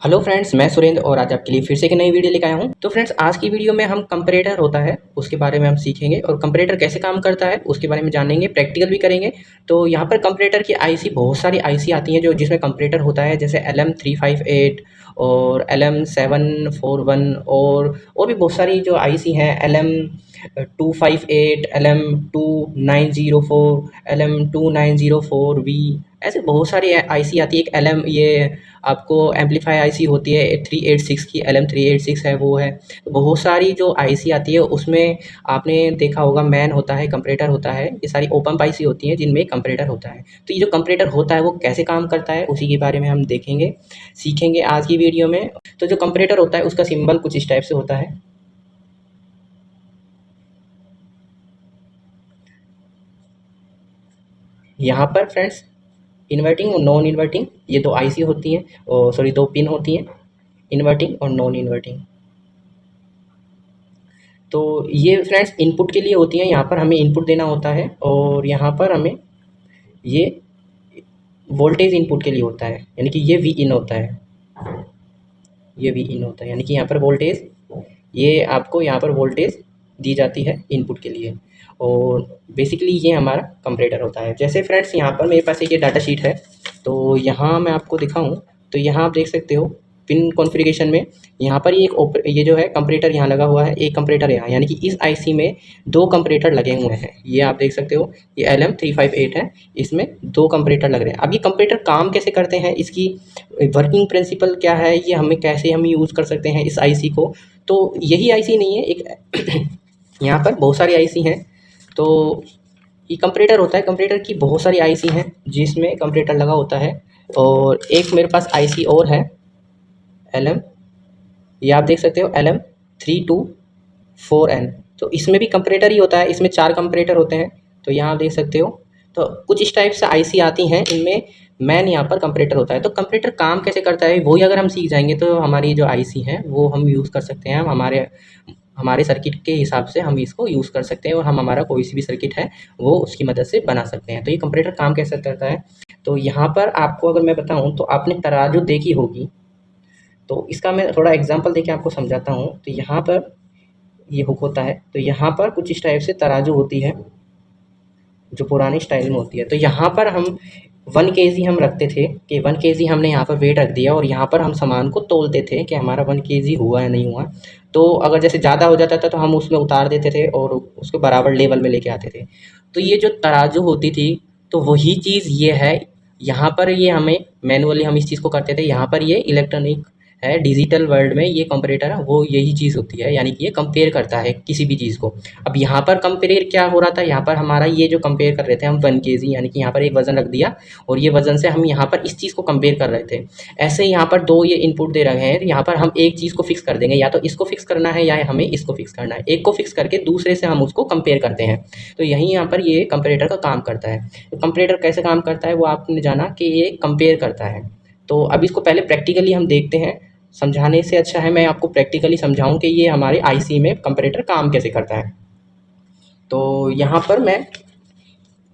Hello friends, मैं सुरेंद्र और आज आपके लिए फिर से एक नई वीडियो लेकर आया हूँ। तो फ्रेंड्स, आज की वीडियो में हम कंपैरेटर होता है उसके बारे में हम सीखेंगे और कंपैरेटर कैसे काम करता है उसके बारे में जानेंगे, प्रैक्टिकल भी करेंगे। तो यहाँ पर कंपैरेटर की आईसी, बहुत सारी आईसी आती हैं जो जिसमें कंपैरेटर होता है, जैसे LM358 और LM741 और भी बहुत सारी जो आईसी हैं, LM258, LM2904, LM2904V, ऐसे बहुत सारी आईसी आती है। एक LM ये आपको एम्पलीफाई आईसी होती है 386 की, LM386 है वो है। तो बहुत सारी जो आईसी आती है उसमें आपने देखा होगा मैन होता है, कंपैरेटर होता है, ये सारी ओपन आईसी होती हैं जिनमें कंपैरेटर होता है। तो ये जो कंपैरेटर होता है वो कैसे काम करता है उसी के बारे में हम देखेंगे, सीखेंगे आज की वीडियो में। तो जो कंपैरेटर होता है उसका सिंबल कुछ इस टाइप से होता है। यहाँ पर फ्रेंड्स, इन्वर्टिंग और नॉन इन्वर्टिंग ये दो आईसी होती हैं, और सॉरी दो पिन होती हैं, इन्वर्टिंग और नॉन इन्वर्टिंग। तो ये फ्रेंड्स इनपुट के लिए होती हैं, यहाँ पर हमें इनपुट देना होता है और यहाँ पर हमें ये वोल्टेज इनपुट के लिए होता है, यानी कि ये वी इन होता है, ये वी इन होता है, यानी कि यहाँ पर वोल्टेज, ये आपको यहाँ पर वोल्टेज दी जाती है इनपुट के लिए। और बेसिकली ये हमारा कंपैरेटर होता है। जैसे फ्रेंड्स यहाँ पर मेरे पास एक ये डाटा शीट है, तो यहाँ मैं आपको दिखाऊं तो यहाँ आप देख सकते हो पिन कॉन्फ़िगरेशन में यहाँ पर ये जो है कंपैरेटर यहाँ लगा हुआ है, एक कंपैरेटर यहाँ, यानी कि इस आईसी में दो कंपैरेटर लगे हुए हैं। ये आप देख सकते हो, ये LM358 है, इसमें दो कंपैरेटर लग रहे हैं। अब ये कंपैरेटर काम कैसे करते हैं, इसकी वर्किंग प्रिंसिपल क्या है, ये हमें कैसे हम यूज़ कर सकते हैं इस आईसी को। तो यही आईसी नहीं है, एक यहाँ पर बहुत सारी आईसी हैं। तो ये कंपैरेटर होता है, कंपैरेटर की बहुत सारी आईसी हैं जिसमें कंपैरेटर लगा होता है। और एक मेरे पास आईसी और है LM, ये आप देख सकते हो LM324N। तो इसमें भी कंपैरेटर ही होता है, इसमें 4 कंपैरेटर होते हैं। तो यहाँ आप देख सकते हो, तो कुछ इस टाइप से आईसी आती हैं, इनमें मैन यहाँ पर कंपैरेटर होता है। तो कंपैरेटर काम कैसे करता है वही अगर हम सीख जाएंगे तो हमारी जो आईसी है वो हम यूज़ कर सकते हैं, हम हमारे सर्किट के हिसाब से हम इसको यूज़ कर सकते हैं और हम हमारा कोई सी भी सर्किट है वो उसकी मदद से बना सकते हैं। तो ये कंपैरेटर काम कैसे करता है, तो यहाँ पर आपको अगर मैं बताऊँ तो आपने तराजू देखी होगी, तो इसका मैं थोड़ा एग्जांपल देके आपको समझाता हूँ। तो यहाँ पर ये हुक होता है, तो यहाँ पर कुछ इस टाइप से तराजू होती है जो पुरानी स्टाइल में होती है। तो यहाँ पर हम 1 केजी हम रखते थे कि 1 केजी हमने यहाँ पर वेट रख दिया और यहाँ पर हम सामान को तोलते थे कि हमारा 1 केजी हुआ या नहीं हुआ। तो अगर जैसे ज़्यादा हो जाता था तो हम उसमें उतार देते थे और उसको बराबर लेवल में लेके आते थे। तो ये जो तराजू होती थी, तो वही चीज़ ये है। यहाँ पर ये हमें मैनुअली हम इस चीज़ को करते थे, यहाँ पर ये इलेक्ट्रॉनिक है, डिजिटल वर्ल्ड में ये कंपैरेटर है वो यही चीज़ होती है, यानी कि ये कंपेयर करता है किसी भी चीज़ को। अब यहाँ पर कंपेयर क्या हो रहा था, यहाँ पर हमारा ये जो कंपेयर कर रहे थे हम 1 केजी, यानी कि यहाँ पर एक वज़न रख दिया और ये वज़न से हम यहाँ पर इस चीज़ को कंपेयर कर रहे थे। ऐसे यहाँ पर 2 ये इनपुट दे रहे हैं, यहाँ पर हम एक चीज़ को फिक्स कर देंगे, या तो इसको फिक्स करना है या हमें इसको फिक्स करना है। एक को फिक्स करके दूसरे से हम उसको कंपेयर करते हैं। तो यहीं यहाँ पर ये कंपैरेटर का काम करता है। तो कंपैरेटर कैसे काम करता है वो आपने जाना कि ये कंपेयर करता है। तो अब इसको पहले प्रैक्टिकली हम देखते हैं, समझाने से अच्छा है मैं आपको प्रैक्टिकली समझाऊं कि ये हमारे आईसी में कंपैरेटर काम कैसे करता है। तो यहाँ पर मैं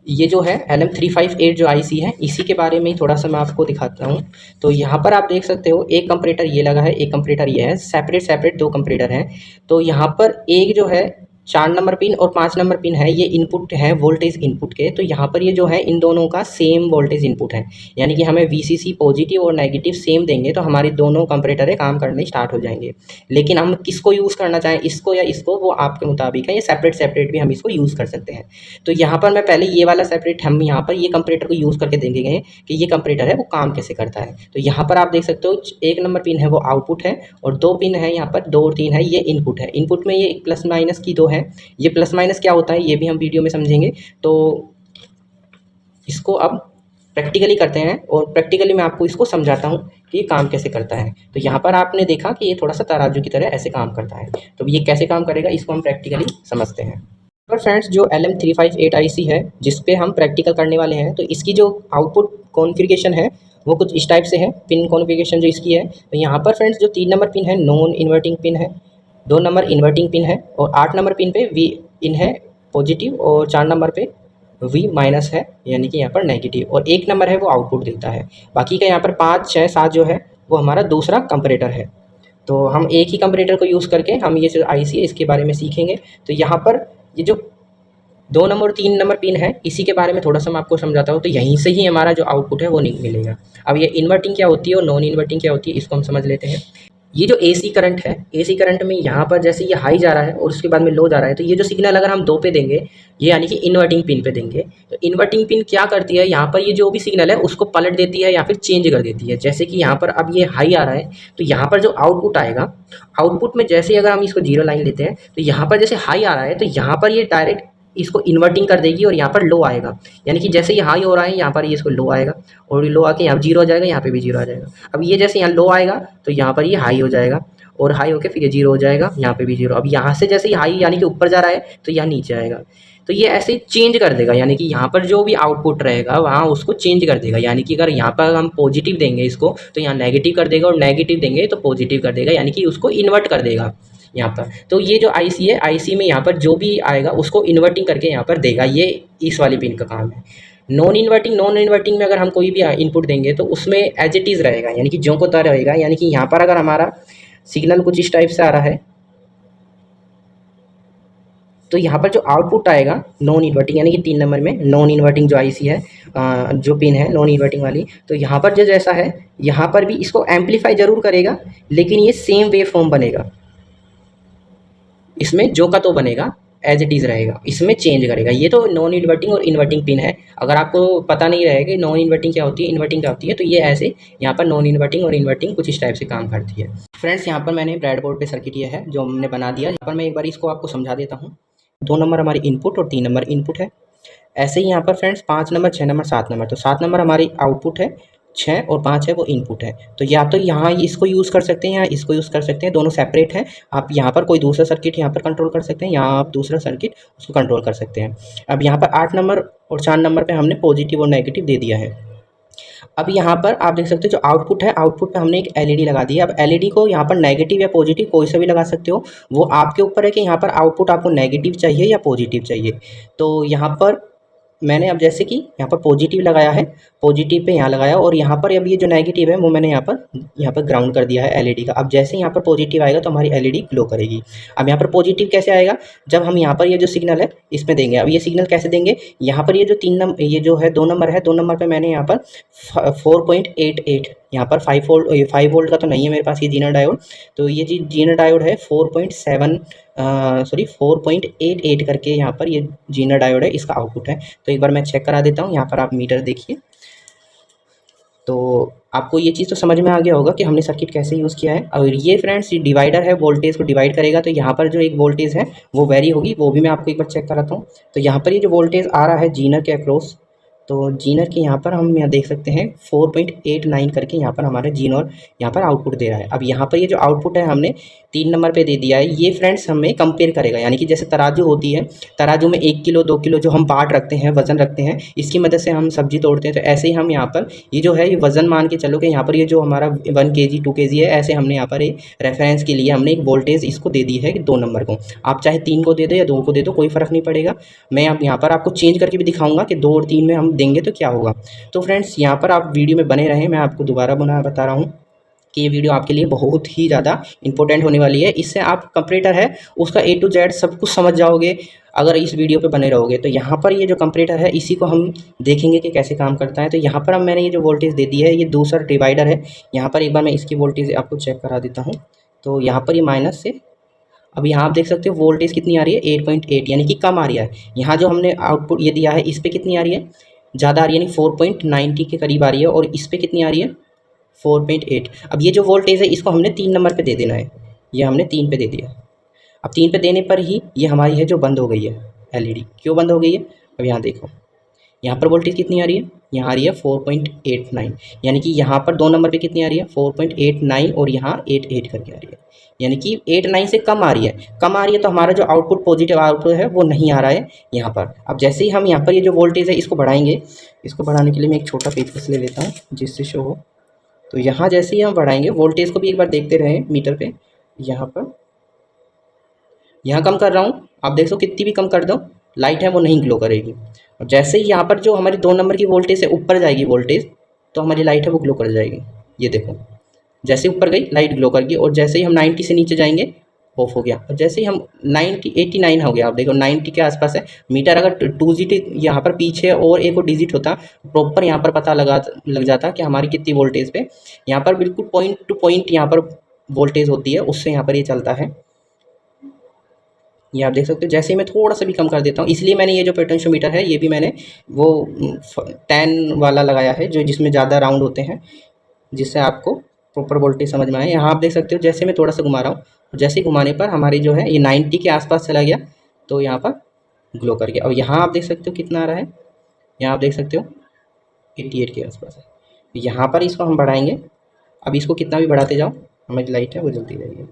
ये जो है LM358 जो आईसी है इसी के बारे में ही थोड़ा सा मैं आपको दिखाता हूँ। तो यहाँ पर आप देख सकते हो एक कंपैरेटर ये लगा है, एक कंपैरेटर ये है, सेपरेट सेपरेट 2 कंपैरेटर हैं। तो यहाँ पर एक जो है 4 नंबर पिन और 5 नंबर पिन है, ये इनपुट है वोल्टेज इनपुट के। तो यहाँ पर ये जो है इन दोनों का सेम वोल्टेज इनपुट है, यानी कि हमें VCC पॉजिटिव और नेगेटिव सेम देंगे तो हमारी दोनों कंपैरेटर काम करने स्टार्ट हो जाएंगे। लेकिन हम किसको यूज़ करना चाहें, इसको या इसको, वो आपके मुताबिक है। ये सेपरेट सेपरेट भी हम इसको यूज़ कर सकते हैं। तो यहाँ पर मैं पहले ये वाला सेपरेट हम यहाँ पर ये कंपैरेटर को यूज़ करके देखेंगे कि ये कंपैरेटर है वो काम कैसे करता है। तो यहाँ पर आप देख सकते हो 1 नंबर पिन है वो आउटपुट है और 2 पिन है यहाँ पर, 2 और 3 है ये इनपुट है। इनपुट में ये प्लस माइनस की 2 है। ये प्लस माइनस क्या होता है ये भी हम वीडियो में समझेंगे। तो इसको अब प्रैक्टिकली करते हैं और प्रैक्टिकली मैं आपको इसको समझाता हूँ कि ये काम कैसे करता है। तो यहाँ पर आपने देखा कि ये थोड़ा सा तराजू की तरह ऐसे काम करता है। तो ये कैसे काम करेगा इसको हम प्रैक्टिकली समझते हैं। पर फ्रेंड्स, जो LM358 आईसी है जिस पे हम प्रैक्टिकल करने वाले हैं, तो इसकी जो आउटपुट कॉन्फ़िगरेशन है वो कुछ इस टाइप से है। पिन कॉन्फ़िगरेशन जो इसकी है, तो यहाँ पर फ्रेंड्स जो 3 नंबर पिन है नॉन इन्वर्टिंग पिन है, 2 नंबर इन्वर्टिंग पिन है और 8 नंबर पिन पे V इन है पॉजिटिव और 4 नंबर पे V माइनस है, यानी कि यहाँ पर नेगेटिव, और 1 नंबर है वो आउटपुट देता है। बाकी का यहाँ पर 5, 6, 7 जो है वो हमारा दूसरा कंपैरेटर है। तो हम एक ही कंपैरेटर को यूज़ करके हम ये जो आईसी है इसके बारे में सीखेंगे। तो यहाँ पर ये जो 2 नंबर और 3 नंबर पिन है, इसी के बारे में थोड़ा-सा मैं आपको समझाता हूँ। तो यहीं से ही हमारा जो आउटपुट है वो मिलेगा। अब ये इन्वर्टिंग क्या होती है और नॉन इन्वर्टिंग क्या होती है, इसको हम समझ लेते हैं। ये जो एसी करंट है, एसी करंट में यहाँ पर जैसे ये हाई जा रहा है और उसके बाद में लो जा रहा है, तो ये जो सिग्नल अगर हम 2 पे देंगे, ये यानी कि इन्वर्टिंग पिन पे देंगे, तो इन्वर्टिंग पिन क्या करती है, यहाँ पर ये जो भी सिग्नल है उसको पलट देती है या फिर चेंज कर देती है। जैसे कि यहाँ पर अब ये हाई आ रहा है, तो यहाँ पर जो आउटपुट आएगा, आउटपुट में जैसे ही अगर हम इसको 0 लाइन लेते हैं, तो यहाँ पर जैसे हाई आ रहा है, तो यहाँ पर ये डायरेक्ट इसको इन्वर्टिंग कर देगी और यहाँ पर लो आएगा। यानी कि जैसे ये हाई हो रहा है, यहाँ पर ये इसको लो आएगा और लो आके यहाँ 0 आ जाएगा, यहाँ पे भी 0 आ जाएगा। अब ये जैसे यहाँ लो आएगा, तो यहाँ पर ये हाई हो जाएगा और हाई होके फिर ये 0 हो जाएगा, यहाँ पे भी 0। अब यहाँ से जैसे ही हाई यानी कि ऊपर जा रहा है, तो यहाँ नीचे आएगा। तो ये ऐसे चेंज कर देगा, यानी कि यहाँ पर जो भी आउटपुट रहेगा वहाँ उसको चेंज कर देगा। यानी कि अगर यहाँ पर हम पॉजिटिव देंगे इसको, तो यहाँ नेगेटिव कर देगा और नेगेटिव देंगे तो पॉजिटिव कर देगा, यानी कि उसको इन्वर्ट कर देगा यहाँ पर। तो ये जो आईसी है, आईसी में यहाँ पर जो भी आएगा उसको इन्वर्टिंग करके यहाँ पर देगा। ये इस वाली पिन का काम है। नॉन इन्वर्टिंग में अगर हम कोई भी इनपुट देंगे तो उसमें एज इट इज़ रहेगा, यानी कि ज्यों को त्यों रहेगा। यानी कि यहाँ पर अगर हमारा सिग्नल कुछ इस टाइप से आ रहा है, तो यहाँ पर जो आउटपुट आएगा नॉन इन्वर्टिंग, यानी कि 3 नंबर में नॉन इन्वर्टिंग जो आईसी है, जो पिन है नॉन इन्वर्टिंग वाली, तो यहाँ पर जो जैसा है यहाँ पर भी इसको एम्पलीफाई ज़रूर करेगा, लेकिन ये सेम वेव फॉर्म बनेगा। इसमें जो का तो बनेगा, एज इट इज़ रहेगा, इसमें चेंज करेगा। ये तो नॉन इन्वर्टिंग और इन्वर्टिंग पिन है। अगर आपको पता नहीं रहेगा कि नॉन इन्वर्टिंग क्या होती है, इन्वर्टिंग क्या होती है, तो ये ऐसे यहाँ पर नॉन इन्वर्टिंग और इन्वर्टिंग कुछ इस टाइप से काम करती है। फ्रेंड्स, यहाँ पर मैंने ब्रेड बोर्ड पे सर्किट ये है जो हमने बना दिया। यहाँ पर मैं एक बार इसको आपको समझा देता हूँ। 2 नंबर हमारी इनपुट और 3 नंबर इनपुट है। ऐसे ही यहाँ पर फ्रेंड्स 5 नंबर, 6 नंबर, 7 नंबर, तो 7 नंबर हमारी आउटपुट है, 6 और 5 है वो इनपुट है। तो या तो यहाँ इसको यूज़ कर सकते हैं या इसको यूज़ कर सकते हैं, दोनों सेपरेट हैं। आप यहाँ पर कोई दूसरा सर्किट यहाँ पर कंट्रोल कर सकते हैं, यहाँ आप दूसरा सर्किट उसको कंट्रोल कर सकते हैं। अब यहाँ पर 8 नंबर और 4 नंबर पे हमने पॉजिटिव और नेगेटिव दे दिया है। अब यहाँ पर आप देख सकते हो जो आउटपुट है, आउटपुट पे हमने एक एलईडी लगा दी है। अब एलईडी को यहाँ पर नेगेटिव या पॉजिटिव कोई सा भी लगा सकते हो, वो आपके ऊपर है कि यहाँ पर आउटपुट आपको नेगेटिव चाहिए या पॉजिटिव चाहिए। तो यहाँ पर मैंने अब जैसे कि यहाँ पर पॉजिटिव लगाया है, पॉजिटिव पे यहाँ लगाया, और यहाँ पर अब ये जो नेगेटिव है वो मैंने यहाँ पर ग्राउंड कर दिया है एलईडी का। अब जैसे यहाँ पर पॉजिटिव आएगा तो हमारी एलईडी ग्लो करेगी। अब यहाँ पर पॉजिटिव कैसे आएगा, जब हम यहाँ पर ये जो सिग्नल है इसमें देंगे। अब ये सिग्नल कैसे देंगे, यहाँ पर ये जो 3 नंबर, ये जो है 2 नंबर है, 2 नंबर पर मैंने यहाँ पर 4.88, यहाँ पर 5 वोल्ट का तो नहीं है मेरे पास ये जीना डायोड, तो ये जी जीना डायोड है 4.88 करके यहाँ पर ये जीना डायोड है, इसका आउटपुट है। तो एक बार मैं चेक करा देता हूँ। यहाँ पर आप मीटर देखिए, तो आपको ये चीज़ तो समझ में आ गया होगा कि हमने सर्किट कैसे यूज़ किया है। और ये फ्रेंड्स डिवाइडर है, वोल्टेज को डिवाइड करेगा, तो यहाँ पर जो एक वोल्टेज है वो वेरी होगी, वो भी मैं आपको एक बार चेक कराता हूँ। तो यहाँ पर ये जो वोल्टेज आ रहा है जीनर के अक्रॉस, तो जीनर के यहाँ पर हम यहाँ देख सकते हैं 4.89 करके यहाँ पर हमारा जीनर यहाँ पर आउटपुट दे रहा है। अब यहाँ पर ये जो आउटपुट है हमने 3 नंबर पे दे दिया है। ये फ्रेंड्स हमें कंपेयर करेगा, यानी कि जैसे तराजू होती है, तराजू में 1 किलो 2 किलो जो हम पार्ट रखते हैं, वज़न रखते हैं, इसकी मदद से हम सब्जी तोड़ते हैं। तो ऐसे ही हम यहाँ पर ये जो है ये वज़न मान के चलो कि यहाँ पर ये जो हमारा 1 kg 2 kg है, ऐसे हमने यहाँ पर एक रेफरेंस के लिए हमने एक वोल्टेज इसको दे दी है 2 नंबर को। आप चाहे 3 को दे दो या 2 को दे दो, कोई फ़र्क नहीं पड़ेगा। मैं अब यहाँ पर आपको चेंज करके भी दिखाऊंगा कि 2 और 3 में हम देंगे तो क्या होगा। तो फ्रेंड्स यहाँ पर आप वीडियो में बने रहें, मैं आपको दोबारा बता रहा हूँ कि ये वीडियो आपके लिए बहुत ही ज़्यादा इंपॉर्टेंट होने वाली है। इससे आप कंपैरेटर है उसका A to Z सब कुछ समझ जाओगे अगर इस वीडियो पे बने रहोगे। तो यहाँ पर ये जो कंपैरेटर है इसी को हम देखेंगे कि कैसे काम करता है। तो यहाँ पर अब मैंने ये जो वोल्टेज दे दी है, ये दूसरा डिवाइडर है। यहाँ पर एक बार मैं इसकी वोल्टेज आपको चेक करा देता हूँ। तो यहाँ पर ये माइनस से, अब यहाँ आप देख सकते हो वोल्टेज कितनी आ रही है, 8.8, यानी कि कम आ रही है। यहाँ जो हमने आउटपुट ये दिया है इस पर कितनी आ रही है, ज़्यादा आ रही है, यानी 4.90 के करीब आ रही है, और इस पर कितनी आ रही है 4.8। अब ये जो वोल्टेज है इसको हमने 3 नंबर पे दे देना है, ये हमने 3 पे दे दिया। अब 3 पे देने पर ही ये हमारी है जो बंद हो गई है एलईडी। क्यों बंद हो गई है, अब यहाँ देखो, यहाँ पर वोल्टेज कितनी आ रही है, यहाँ आ रही है 4.89, यानी कि यहाँ पर 2 नंबर पे कितनी आ रही है 4.89, और यहाँ 88 करके आ रही है, यानी कि 89 से कम आ रही है। कम आ रही है तो हमारा जो आउटपुट पॉजिटिव आउटपुट है वो नहीं आ रहा है यहाँ पर। अब जैसे ही हम यहाँ पर ये जो वोल्टेज है इसको बढ़ाएंगे, इसको बढ़ाने के लिए मैं एक छोटा पेचकस ले लेता हूँ जिससे शो हो। तो यहाँ जैसे ही हम बढ़ाएंगे, वोल्टेज को भी एक बार देखते रहें मीटर पे, यहाँ पर यहाँ कम कर रहा हूँ, आप देख सो कितनी भी कम कर दो लाइट है वो नहीं ग्लो करेगी। और जैसे ही यहाँ पर जो हमारी 2 नंबर की वोल्टेज से ऊपर जाएगी वोल्टेज, तो हमारी लाइट है वो ग्लो कर जाएगी। ये देखो, जैसे ऊपर गई लाइट ग्लो कर गई, और जैसे ही हम 90 से नीचे जाएंगे ऑफ हो गया, और जैसे ही हम 90 89 हो गया, आप देखो 90 के आसपास है। मीटर अगर 2 डिजिट यहाँ पर पीछे और एक और डिजिट होता, प्रॉपर यहाँ पर पता लग जाता कि हमारी कितनी वोल्टेज पे। यहाँ पर बिल्कुल पॉइंट टू पॉइंट यहाँ पर वोल्टेज होती है, उससे यहाँ पर ये चलता है। ये आप देख सकते हो। जैसे ही मैं थोड़ा सा भी कम कर देता हूँ, इसलिए मैंने ये जो पोटेंशियोमीटर है ये भी मैंने वो 10 वाला लगाया है, जो जिसमें ज़्यादा राउंड होते हैं, जिससे आपको प्रॉपर वोल्टेज समझ में आए। यहाँ आप देख सकते हो, जैसे मैं थोड़ा सा घुमा रहा हूँ, जैसे ही घुमाने पर हमारी जो है ये 90 के आसपास चला गया, तो यहाँ पर ग्लो कर गया। और यहाँ आप देख सकते हो कितना आ रहा है, यहाँ आप देख सकते हो 88 के आसपास है। यहाँ पर इसको हम बढ़ाएंगे, अब इसको कितना भी बढ़ाते जाओ हमारी लाइट है वो जलती रहेगी।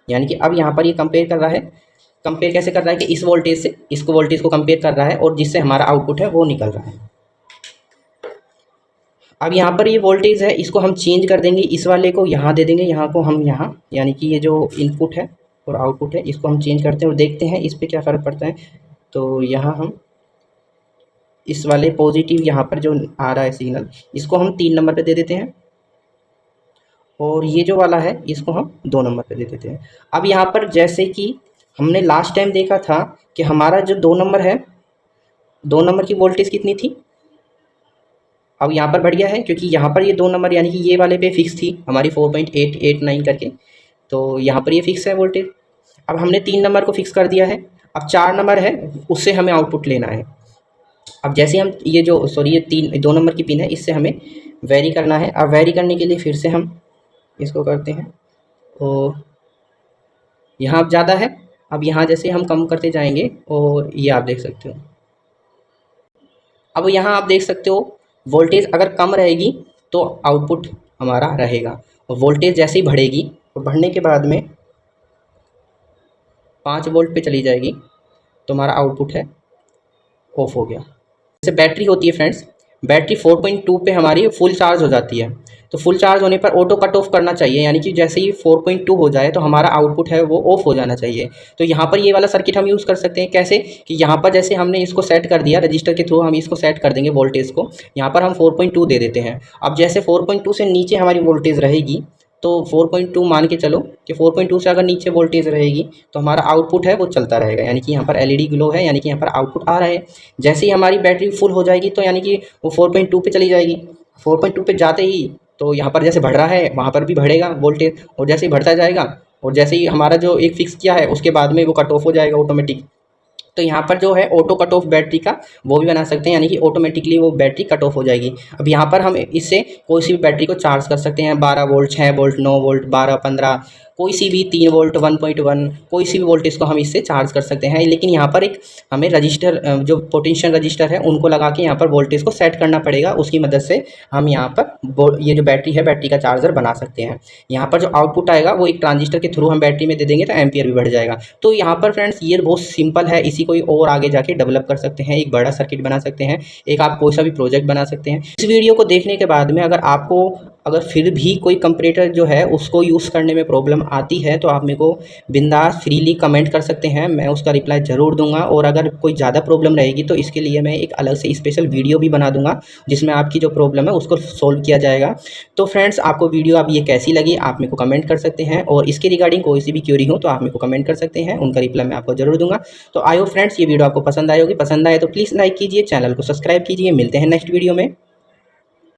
यानी कि अब यहाँ पर ये कंपेयर कर रहा है। कंपेयर कैसे कर रहा है कि इस वोल्टेज से इसको वोल्टेज को कंपेयर कर रहा है, और जिससे हमारा आउटपुट है वो निकल रहा है। अब यहाँ पर ये वोल्टेज है, इसको हम चेंज कर देंगे, इस वाले को यहाँ दे देंगे, यहाँ को हम यहाँ, यानी कि ये जो इनपुट है और आउटपुट है इसको हम चेंज करते हैं और देखते हैं इस पर क्या फ़र्क पड़ता है। तो यहाँ हम इस वाले पॉजिटिव यहाँ पर जो आ रहा है सिग्नल, इसको हम 3 नंबर पे दे देते हैं, और ये जो वाला है इसको हम 2 नंबर पे दे देते हैं। अब यहाँ पर जैसे कि हमने लास्ट टाइम देखा था कि हमारा जो 2 नंबर है, 2 नंबर की वोल्टेज कितनी थी, अब यहाँ पर बढ़ गया है, क्योंकि यहाँ पर ये 2 नंबर यानी कि ये वाले पे फिक्स थी हमारी 4.889 करके, तो यहाँ पर ये फिक्स है वोल्टेज। अब हमने 3 नंबर को फिक्स कर दिया है, अब 4 नंबर है उससे हमें आउटपुट लेना है। अब जैसे हम ये जो ये 2 नंबर की पिन है, इससे हमें वेरी करना है। अब वेरी करने के लिए फिर से हम इसको करते हैं, तो यहाँ अब ज़्यादा है, अब यहाँ जैसे हम कम करते जाएंगे, और ये आप देख सकते हो। अब यहाँ आप देख सकते हो वोल्टेज अगर कम रहेगी तो आउटपुट हमारा रहेगा, और वोल्टेज जैसे ही बढ़ेगी, और बढ़ने के बाद में 5 वोल्ट पे चली जाएगी, तो हमारा आउटपुट है ऑफ हो गया। जैसे बैटरी होती है फ्रेंड्स, बैटरी 4.2 पे हमारी फुल चार्ज हो जाती है, तो फुल चार्ज होने पर ऑटो कट ऑफ करना चाहिए, यानी कि जैसे ही 4.2 हो जाए तो हमारा आउटपुट है वो ऑफ हो जाना चाहिए। तो यहाँ पर ये वाला सर्किट हम यूज़ कर सकते हैं। कैसे कि यहाँ पर जैसे हमने इसको सेट कर दिया रजिस्टर के थ्रू, हम इसको सेट कर देंगे वोल्टेज को, यहाँ पर हम 4.2 दे देते हैं। अब जैसे 4.2 से नीचे हमारी वोल्टेज रहेगी, तो 4.2 मान के चलो कि 4.2 से अगर नीचे वोल्टेज रहेगी तो हमारा आउटपुट है वो चलता रहेगा, यानी कि यहाँ पर एलईडी ग्लो है, यानी कि यहाँ पर आउटपुट आ रहा है। जैसे ही हमारी बैटरी फुल हो जाएगी तो यानी कि वो 4.2 पे चली जाएगी। 4.2 पे जाते ही तो यहाँ पर जैसे बढ़ रहा है वहाँ पर भी बढ़ेगा वोल्टेज, और जैसे ही बढ़ता जाएगा, और जैसे ही हमारा जो एक फिक्स किया है उसके बाद में वो कट ऑफ हो जाएगा ऑटोमेटिक। तो यहाँ पर जो है ऑटो कट ऑफ बैटरी का वो भी बना सकते हैं, यानी कि ऑटोमेटिकली वो बैटरी कट ऑफ हो जाएगी। अब यहाँ पर हम इससे कोई सी भी बैटरी को चार्ज कर सकते हैं, 12 वोल्ट, 6 वोल्ट, 9 वोल्ट, 12, 15, कोई सी भी 3 वोल्ट, 1.1, कोई सी भी वोल्टेज को हम इससे चार्ज कर सकते हैं। लेकिन यहाँ पर एक हमें रजिस्टर, जो पोटेंशियल रजिस्टर है उनको लगा के यहाँ पर वोल्टेज को सेट करना पड़ेगा, उसकी मदद से हम यहाँ पर ये जो बैटरी है बैटरी का चार्जर बना सकते हैं। यहाँ पर जो आउटपुट आएगा वो एक ट्रांजिस्टर के थ्रू हम बैटरी में दे देंगे तो एम्पियर भी बढ़ जाएगा। तो यहाँ पर फ्रेंड्स ये बहुत सिंपल है, इसी को और आगे जाके डेवलप कर सकते हैं, एक बड़ा सर्किट बना सकते हैं, एक आप कोई सा भी प्रोजेक्ट बना सकते हैं। इस वीडियो को देखने के बाद में अगर फिर भी कोई कंपैरेटर जो है उसको यूज़ करने में प्रॉब्लम आती है तो आप मेरे को बिंदास फ्रीली कमेंट कर सकते हैं, मैं उसका रिप्लाई ज़रूर दूंगा। और अगर कोई ज़्यादा प्रॉब्लम रहेगी तो इसके लिए मैं एक अलग से स्पेशल वीडियो भी बना दूंगा जिसमें आपकी जो प्रॉब्लम है उसको सॉल्व किया जाएगा। तो फ्रेंड्स आपको वीडियो अब ये कैसी लगी आप मेरे को कमेंट कर सकते हैं, और इसके रिगार्डिंग कोई सी भी क्वेरी हो तो आप मेरे को कमेंट कर सकते हैं, उनका रिप्लाई मैं आपको जरूर दूंगा। तो आई होप फ्रेंड्स ये वीडियो आपको पसंद आई होगी, पसंद आए तो प्लीज़ लाइक कीजिए, चैनल को सब्सक्राइब कीजिए। मिलते हैं नेक्स्ट वीडियो में।